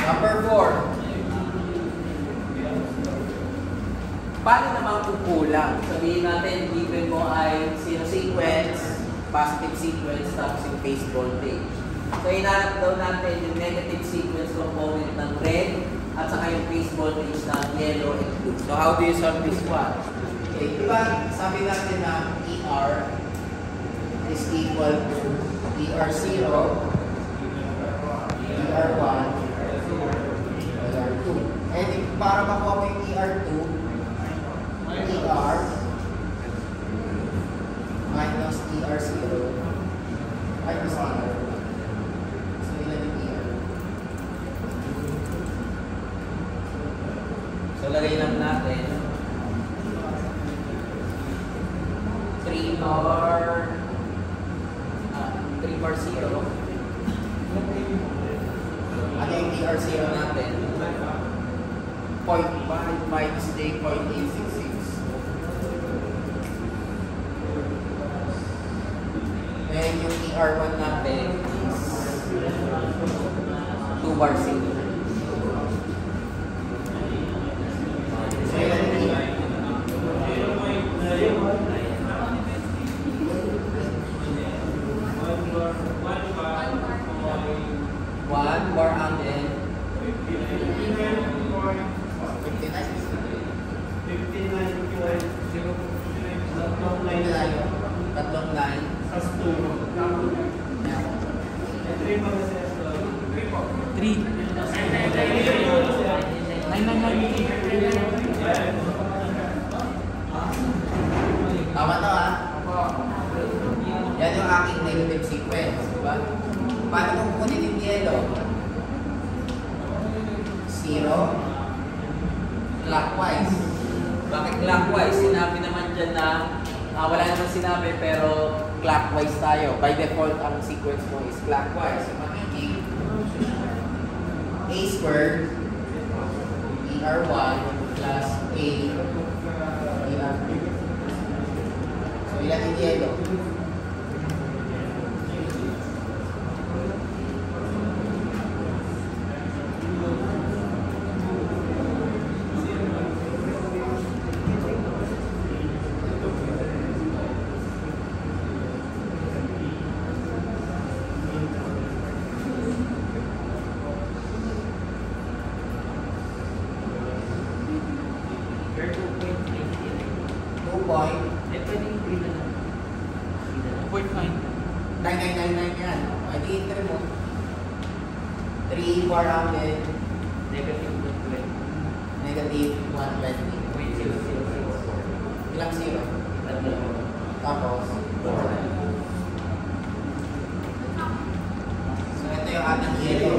Number 4. Paano naman kung kulang? Sabihin natin, given mo ay sequence, positive sequence, tapos yung phase voltage. So, hinahanap daw natin yung negative sequence component ng red at saka yung phase voltage ng yellow and blue. So, how do you solve this one? Okay, diba, sabi natin na ER is equal to ER0, ER1, ER2. And para makuha mo yung ER2, ER minus ER0 minus ER. So, ilan yung ER? So, lagay lang natin 3 bar 0. Ano yung ER0 natin? 0.5 minus J.866. And yung ER1 natin is 2 bar 0. So, yun ang ER. One bar angle. 59. Tatlong line. 3. Tama to ha? Yan yung aking negative sequence, diba? Paano kung kunin yung yellow? 0 clockwise. Bakit clockwise? Sinabi naman dyan na wala naman sinabi pero clockwise tayo. By default, ang sequence mo is clockwise. So, magiging A squared ER1 plus A ER2. So, ilan yung yellow? Bar angle negative 120. Ilang 0? Tapos so ito yung ating yellow.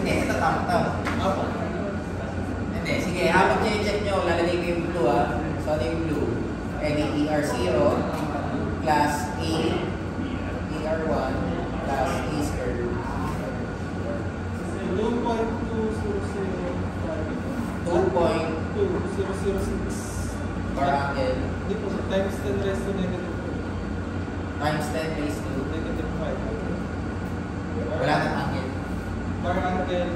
Hindi, ito tama. Hindi, sige, habang check nyo, lalagay ko yung blue ha. So, ano yung blue? ER0 plus A ER1 plus A squared. 2.2006 bar angle. Hindi po, times 10 raised to negative 2. Times 10 raised to Negative 5. wala nang angle. Bar angle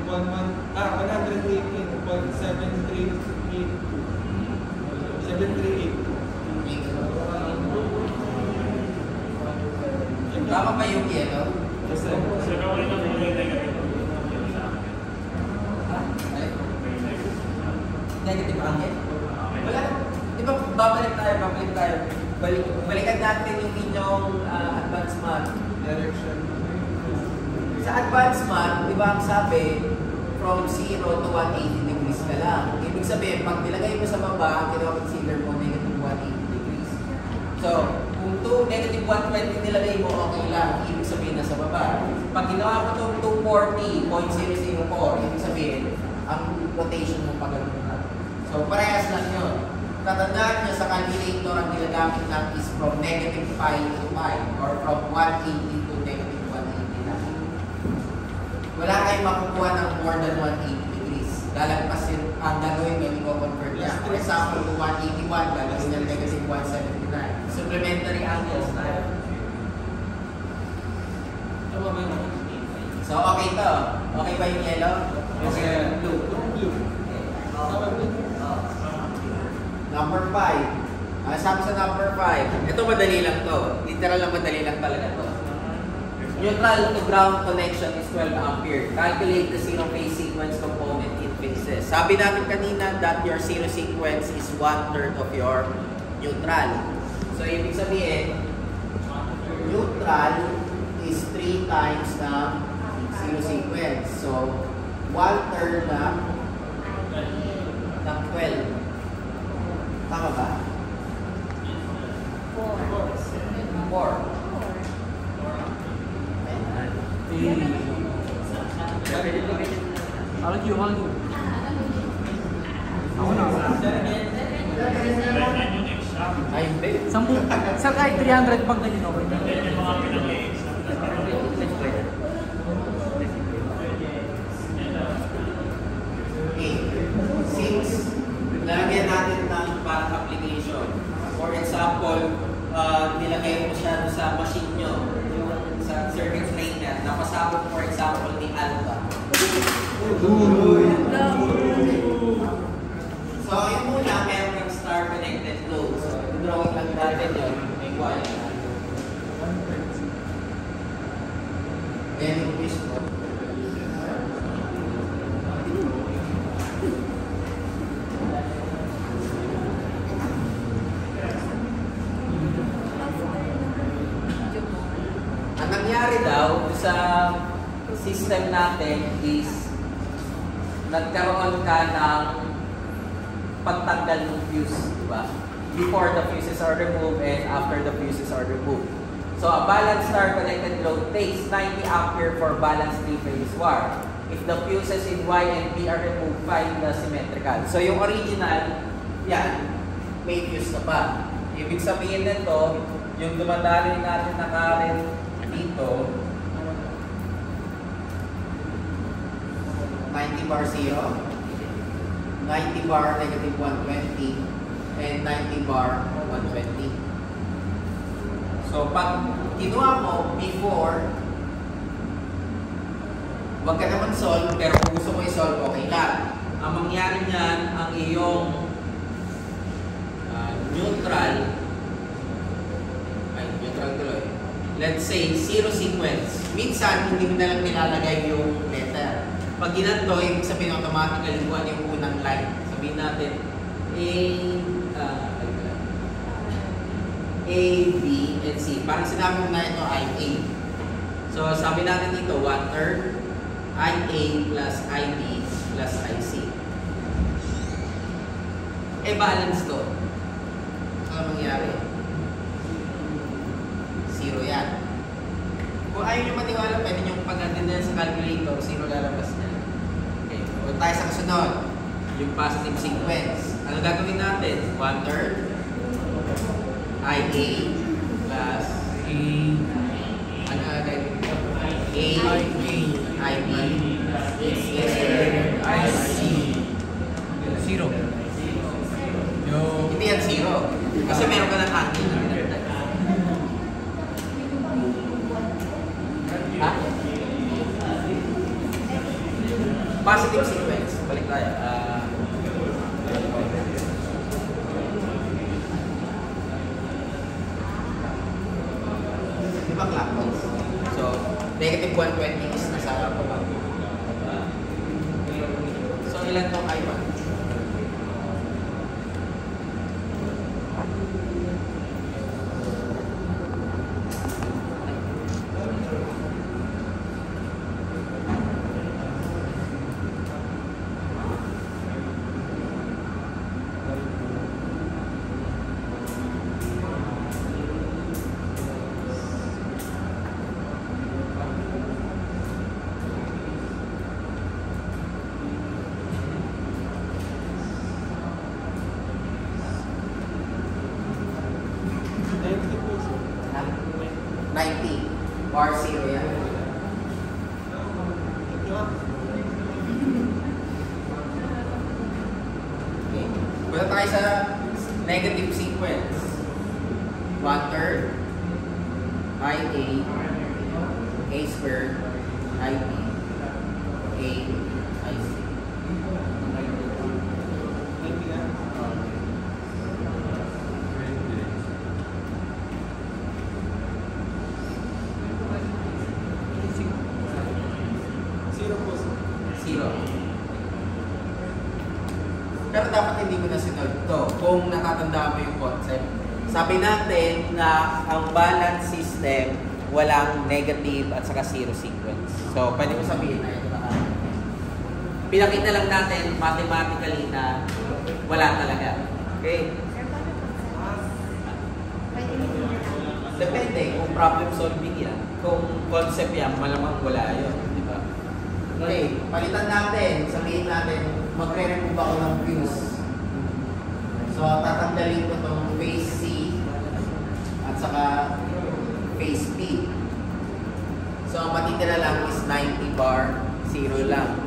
138.738. Tama ba yung yellow? Negative angle? Wala. Di ba babalik tayo. Balikan natin yung inyong advanced math. Direction. Sa advanced math, di ba ang sabi, from 0 to 180 degrees ka lang. Ibig sabihin, pag nilagay mo sa baba, ang consider mo negative 180 degrees. So, kung 2 negative 120 nilagay mo, okay lang. Ibig sabihin nasa baba. Pag ginawa mo itong 240.004, ibig sabihin, ang rotation mo pa ganun na. So, parehas lang yun. Tatandaan nyo sa calculator, ang ginagamit natin is from negative pi to pi or from 180 to negative 180 lang. Wala kayong makukuha ng more than 180 degrees. Lalagpas yun, ang gagawin nyo, i-convert niya. For example, kung 181, gagawin niya negative 179. Supplementary angles tayo. So, okay to. Okay ba yung yellow? Okay. Blue. Number 5. Sabi sa number 5. Ito madali lang to. Literal lang madali lang talaga to. Neutral to ground connection is 12 ampere. Calculate the zero phase sequence component in phases. Sabi natin kanina that your zero sequence is 1/3 of your neutral. So, ibig sabihin, neutral is 3 times ng zero sequence. So, 1/3 ng 12. Tama ba? 4. Argue. Ako na. Ay, hindi. 10. Sir, kahit 300 pag ganyan okay. Since lalagyan natin ng parang application. For example, nilagay mo siya sa machine nyo, sa circuit trainer, napasabot for example ni Alba. So, yun muna, meron kang star connected load. So, drawing lang natin yun, may wire. Then, yung mismo. Ang nangyari daw sa system natin is nagkaroon ka ng pagtanggal ng fuse, di ba? Before the fuses are removed and after the fuses are removed. So, a balanced star connected load takes 90 ampere for balanced 3-phase wire. If the fuses in Y and B are removed, find the symmetrical. So, yung original, yan, may fuse na pa. Ibig sabihin nito, yung dumadaloy natin na current dito, 90 bar 0, 90 bar negative 120, and 90 bar 120. So, pag kinuha mo before, huwag ka naman solve, pero kung gusto mo i-solve, okay lang. Ang mangyari niyan, ang iyong neutral tuloy. Let's say, zero sequence. Minsan, hindi mo na lang nilalagay yung letter. Pag ginanto, ibig sabihin automatically kung ano yung unang line. Sabihin natin, A, B, and C. Parang sinabi mo na ito ay A. So, sabi natin dito, 1/3 IA plus IB plus IC. Balance to. Ano mangyari? 0 yan. Kung ayaw nyo matiwala, pwede nyo pag-atin na sa calculator, 0 lalabas niya. Okay. O tayo sa kasunod, yung positive sequence. Ano gagawin natin? 1/3 IA plus ano gagawin? IB IC 0. Hindi yan 0. Kasi meron ka ng angle na pinagdag. Ha? Positive sequence. Balik tayo. Diba clockwise? So, negative 120 is nasa baba. So, ilan tong I1? Bar zero yan. Okay. Punta tayo sa negative sequence. 1/3 IA A squared IB A IC. Zero. Pero dapat hindi mo na sinod to kung natatanda mo yung concept. Sabi natin na ang balance system walang negative at saka zero sequence. So, pwede mo sabihin na ito na. Pinakita lang natin mathematically na wala talaga. Okay? Depende kung problem solving yan. Kung concept yan, malamang wala yun. Di ba? Okay, palitan natin. Sabihin natin, magre-remove ako ng fuse. So, tatanggalin ko itong phase C at saka phase B. So, ang matitira lang is 90 bar, 0 lang.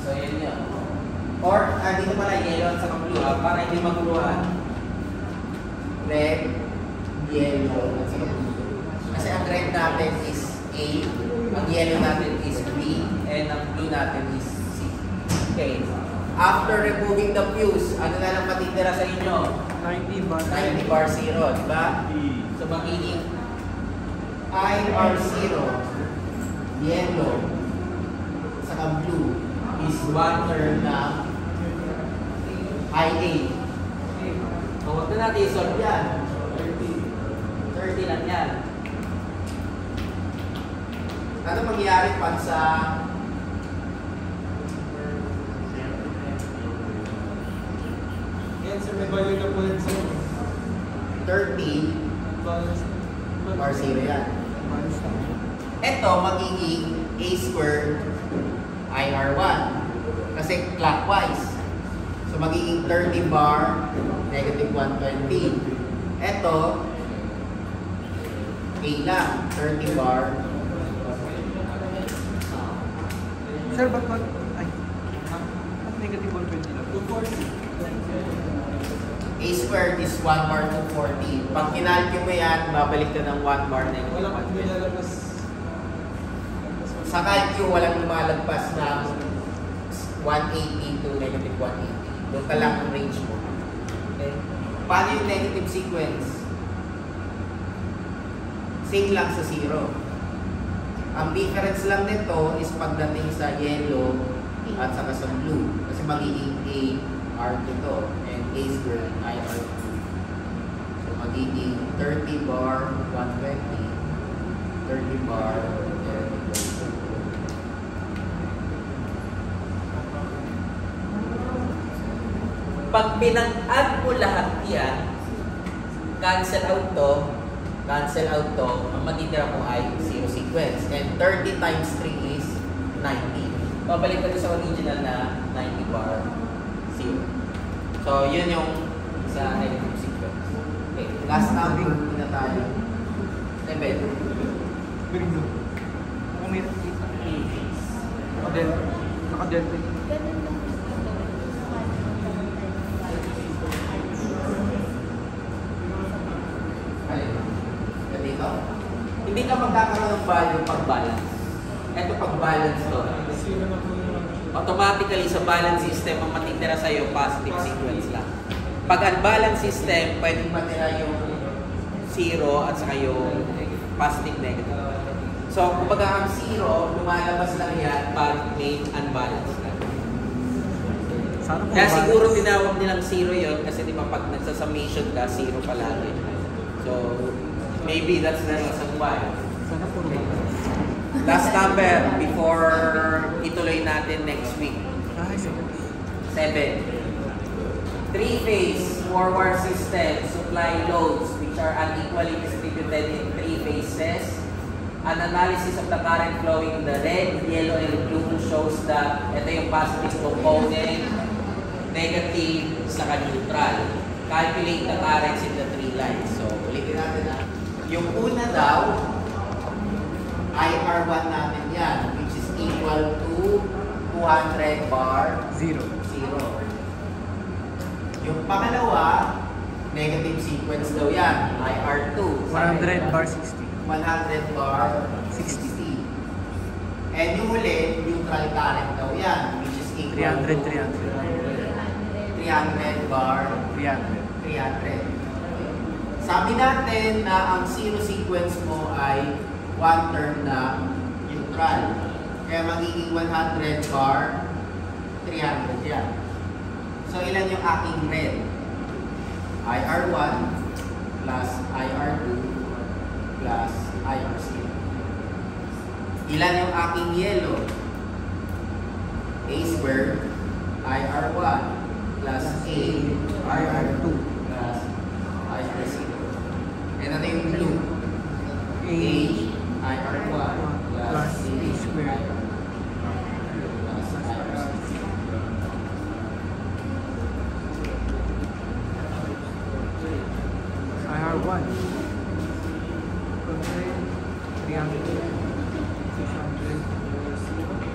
So, yun yun. Or, dito pala, yellow at saka blue, para hindi maguluhan. Red, yellow, at saka blue. Kasi ang red natin is A, ang yellow natin is B, and ang blue natin is C. Okay. After removing the fuse, ano na lang matitira sa inyo? 90 bar. 90 bar 0, di ba? So, magiging IR0, yellow, saka blue, is 1/3 na IA. So, huwag na natin i-solve yan. 30 lang yan. Ano mangyayari pag sa Yan, sir, may value na po yan, sir. 30 bar 0 yan. Ito magiging A squared IR1 kasi clockwise. So magiging 30 bar negative 120. Ito A lang, 30 bar. Sir, ba't negative 120 lang? 240. A squared is 1 bar 240. Pag kinalculate mo yan, babalik ka ng 1 bar negative Wala pang 120. nilalabas. Sa calculate, walang lumalagpas ng 180 to negative 180. Doon ka lang ang range mo. Okay? Paano yung negative sequence? Same lang sa 0. Ang difference lang nito is pagdating sa yellow at saka sa blue. Kasi magiging A R2 to and A squared I R2. So magiging 30 bar 120, 30 bar 30. Pag pinag-add mo lahat yan, cancel out to, ang matitira mo ay 0 sequence. And 30 times 3 is 90. Babalik ka sa original na 90 bar 0. So, yun yung sa negative sequence. Okay, last number na tayo. 7. Bingo. Ako may nakikita. Naka-delta. Dito? Hindi ka magkakaroon ng value pag-balance. Ito pag-balance to. Zero na po yung Automatically sa balance system, ang matitira sa'yo positive sequence lang. Pag unbalance system, pwedeng matira yung 0 at saka yung positive negative. So, kumbaga ang 0, lumalabas lang yan pag may unbalance lang. Kaya siguro tinawag nilang 0 yon kasi di ba pag nagsa-summation ka, 0 palagi. So, maybe that's the reason why. Sana po Last number before ituloy natin next week. 7. 3-phase forward system supply loads which are unequally distributed in 3 phases. An analysis of the current flowing in the red, yellow, and blue shows that ito yung positive component, negative, saka neutral. Calculate the currents in the 3 lines. So, ulitin natin Yung una daw, IR1 natin yan, which is equal to 200 bar 0. 0. Yung pangalawa, negative sequence daw yan, IR2. 100 bar 60. 100 bar 60. And yung huli, neutral current daw yan, which is equal 300, to 300 300. bar 300. Sabi natin na ang zero sequence mo ay one term na neutral. Kaya magiging 100 bar 300 yan. So ilan yung aking red? IR1 plus IR2 plus IR0. Ilan yung aking yellow? A square IR1 plus A IR2 plus IR0. And ano yung blue? A IR1 plus A square plus IR0. IR1. 300. 600.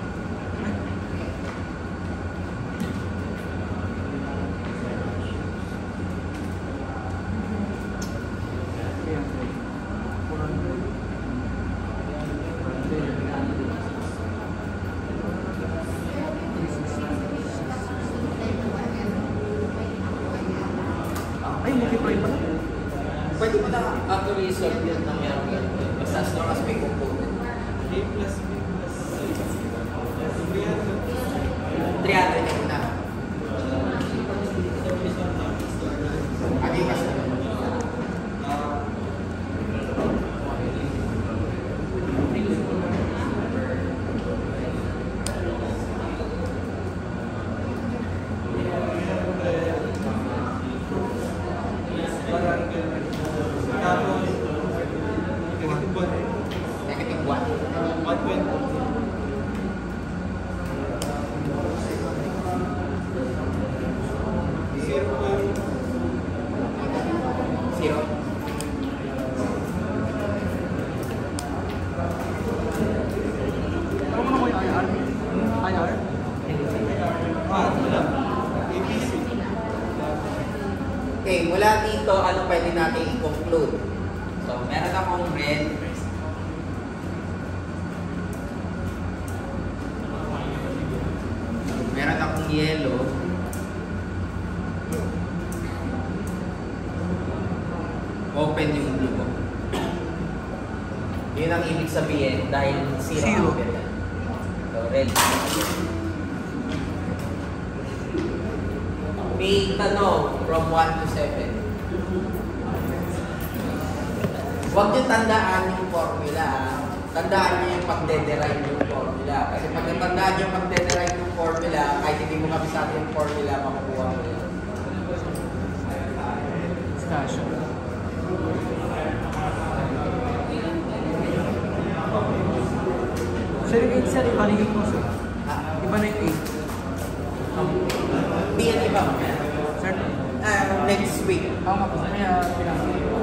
Ay, multiply pala. Pwede mo na actually solve yun na meron yun. Basta as long as may component. A plus B plus C. 300. 300 yun na. Agi mas na. Negative 1. 120. Zero. Ano mo na ko yung IR? IR? Wala. ABC. Okay, mula dito, ano pwede natin i-conclude? So, meron akong red. Meron akong yellow. Open yung blue ko. Yun ang ibig sabihin dahil zero Zero. ampere yan. So, red. May tanong from 1 to 7. Huwag niyo tandaan yung formula. Tandaan niyo yung pagde-derive yung formula. Kasi pag natandaan niyo yung pagde-derive yung formula, kahit hindi mo kabisado yung formula, makukuha mo yun. Station. Sir, yung 8 sir, iba na yung puso. Ha? Iba na yung 8. Hindi yan iba. Sir, Next week. ako nga po. Kaya pinaka.